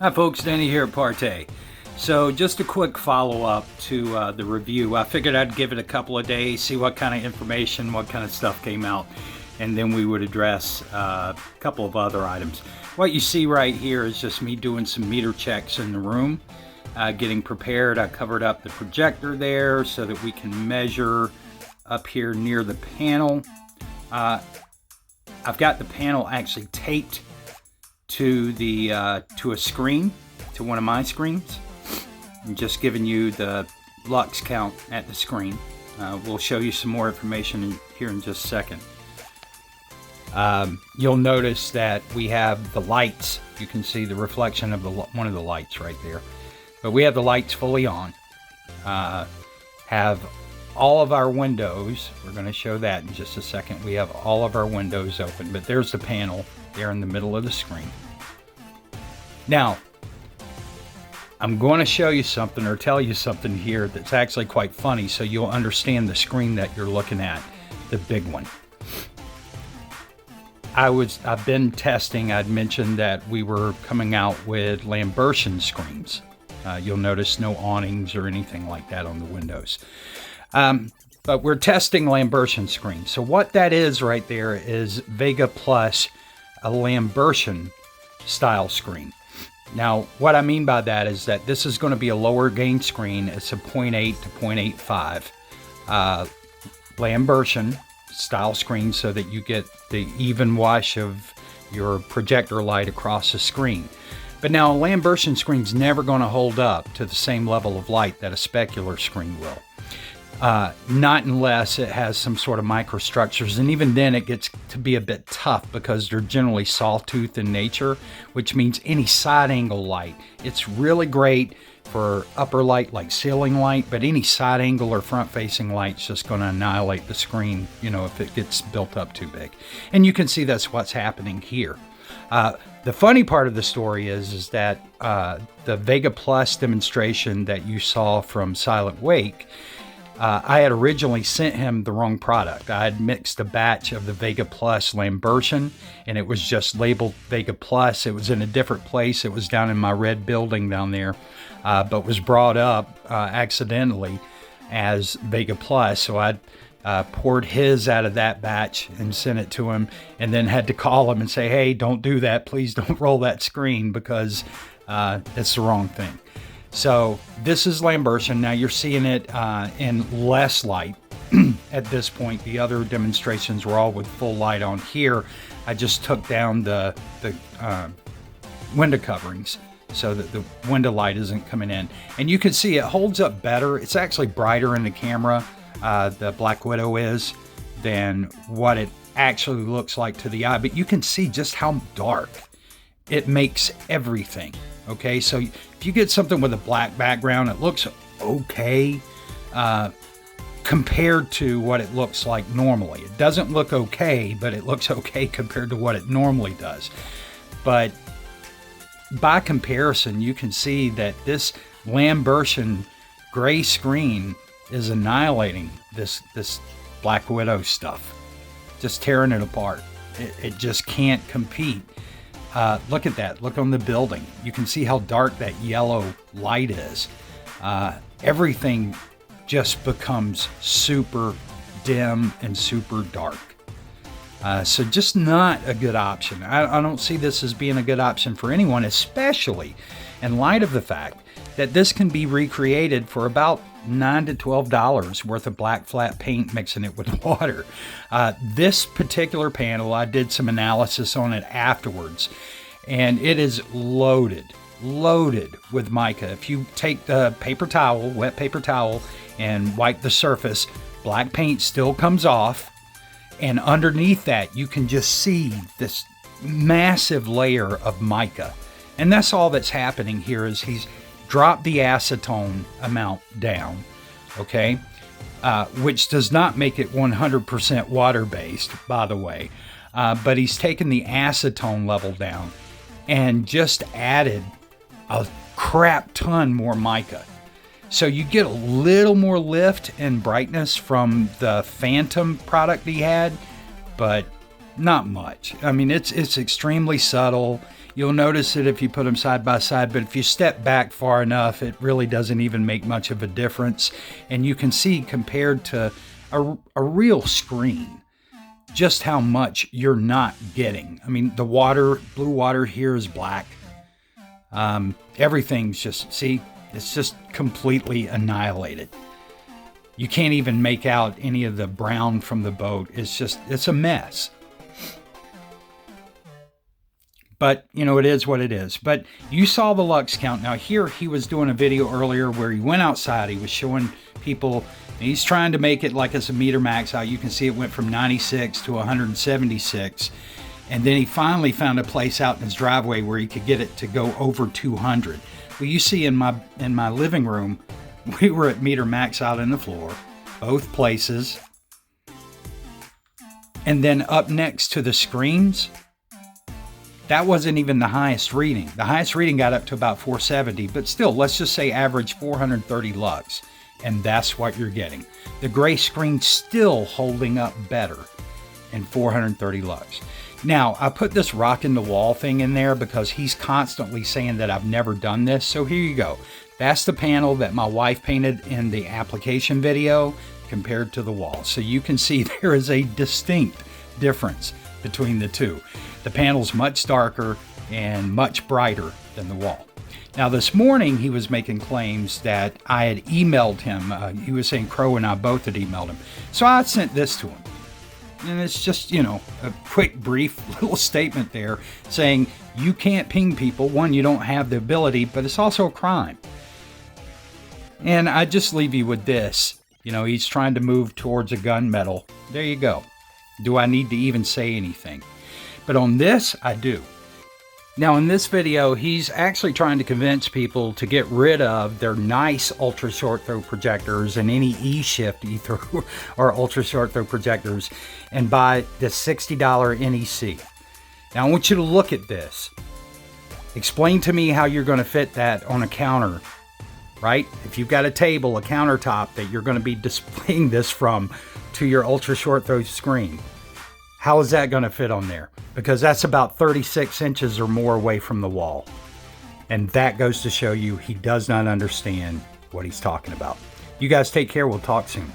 Hi folks, Danny here at PARTAY. So just a quick follow-up to the review. I figured I'd give it a couple of days, see what kind of information, what kind of stuff came out, and then we would address a couple of other items. What you see right here is just me doing some meter checks in the room, getting prepared. I covered up the projector there so that we can measure up here near the panel. I've got the panel actually taped to a screen, to one of my screens. I'm just giving you the lux count at the screen. We'll show you some more information here in just a second. You'll notice that we have the lights. You can see the reflection of one of the lights right there. But we have the lights fully on. Have all of our windows. We're going to show that in just a second. We have all of our windows open, but there's the panel there in the middle of the screen. Now, I'm going to show you something or tell you something here that's actually quite funny so you'll understand the screen that you're looking at, the big one. I've been testing. I'd mentioned that we were coming out with Lambertian screens. You'll notice no awnings or anything like that on the windows. But we're testing Lambertian screens. So what that is right there is Vega Plus, a Lambertian style screen. Now, what I mean by that is that this is going to be a lower gain screen. It's a 0.8 to 0.85 Lambertian style screen so that you get the even wash of your projector light across the screen. But now a Lambertian screen's never going to hold up to the same level of light that a specular screen will. Not unless it has some sort of microstructures, and even then it gets to be a bit tough because they're generally sawtooth in nature, which means any side angle light. It's really great for upper light like ceiling light, but any side angle or front facing light's just going to annihilate the screen, if it gets built up too big. And you can see that's what's happening here. The funny part of the story is that the Vega Plus demonstration that you saw from Silent Wake, I had originally sent him the wrong product. I had mixed a batch of the Vega Plus Lambertian, and it was just labeled Vega Plus. It was in a different place. It was down in my red building down there, but was brought up accidentally as Vega Plus. So I poured his out of that batch and sent it to him, and then had to call him and say, hey, don't do that. Please don't roll that screen because it's the wrong thing. So this is Lambertian. Now you're seeing it in less light at this point. The other demonstrations were all with full light on. Here I just took down the window coverings so that the window light isn't coming in. And you can see it holds up better. It's actually brighter in the camera, the Black Widow is, than what it actually looks like to the eye. But you can see just how dark it makes everything. Okay, so if you get something with a black background, it looks okay compared to what it looks like normally. It doesn't look okay, but it looks okay compared to what it normally does. But by comparison, you can see that this Lambertian gray screen is annihilating this Black Widow stuff, just tearing it apart. It just can't compete. Look at that. Look on the building. You can see how dark that yellow light is. Everything just becomes super dim and super dark. So just not a good option. I don't see this as being a good option for anyone, especially in light of the fact that this can be recreated for about $9 to $12 worth of black flat paint, mixing it with water. This particular panel, I did some analysis on it afterwards, and it is loaded with mica. If you take the paper towel, wet paper towel, and wipe the surface, black paint still comes off, and underneath that you can just see this massive layer of mica. And that's all that's happening here is he's dropped the acetone amount down, okay? Which does not make it 100% water-based, by the way. But he's taken the acetone level down and just added a crap ton more mica. So you get a little more lift and brightness from the Phantom product he had, but Not much. I mean, it's extremely subtle. You'll notice it if you put them side by side, but if you step back far enough, it really doesn't even make much of a difference. And you can see compared to a real screen, just how much you're not getting. I mean, the water, blue water here is black. Everything's just, see, it's just completely annihilated. You can't even make out any of the brown from the boat. It's a mess. But, you know, it is what it is. But you saw the lux count. Now here, he was doing a video earlier where he went outside. He was showing people, he's trying to make it like it's a meter max out. You can see it went from 96 to 176. And then he finally found a place out in his driveway where he could get it to go over 200. Well, you see in my living room, we were at meter max out in the floor, both places. And then up next to the screens, that wasn't even the highest reading. The highest reading got up to about 470, but still, let's just say average 430 lux. And that's what you're getting. The gray screen still holding up better in 430 lux. Now, I put this rock in the wall thing in there because he's constantly saying that I've never done this. So here you go. That's the panel that my wife painted in the application video compared to the wall. So you can see there is a distinct difference between the two. The panel's much darker and much brighter than the wall. Now this morning he was making claims that I had emailed him. He was saying Crow and I both had emailed him. So I sent this to him. And it's just, you know, a quick, brief little statement there saying you can't ping people. One, you don't have the ability, but it's also a crime. And I just leave you with this. You know, he's trying to move towards a gunmetal. There you go. Do I need to even say anything? But on this, I do. Now in this video, he's actually trying to convince people to get rid of their nice ultra short throw projectors and any E-shift E-throw or ultra short throw projectors and buy the $60 NEC. Now I want you to look at this. Explain to me how you're going to fit that on a counter, right? If you've got a table, a countertop that you're going to be displaying this from to your ultra short throw screen. How is that going to fit on there? Because that's about 36 inches or more away from the wall. And that goes to show you he does not understand what he's talking about. You guys take care. We'll talk soon.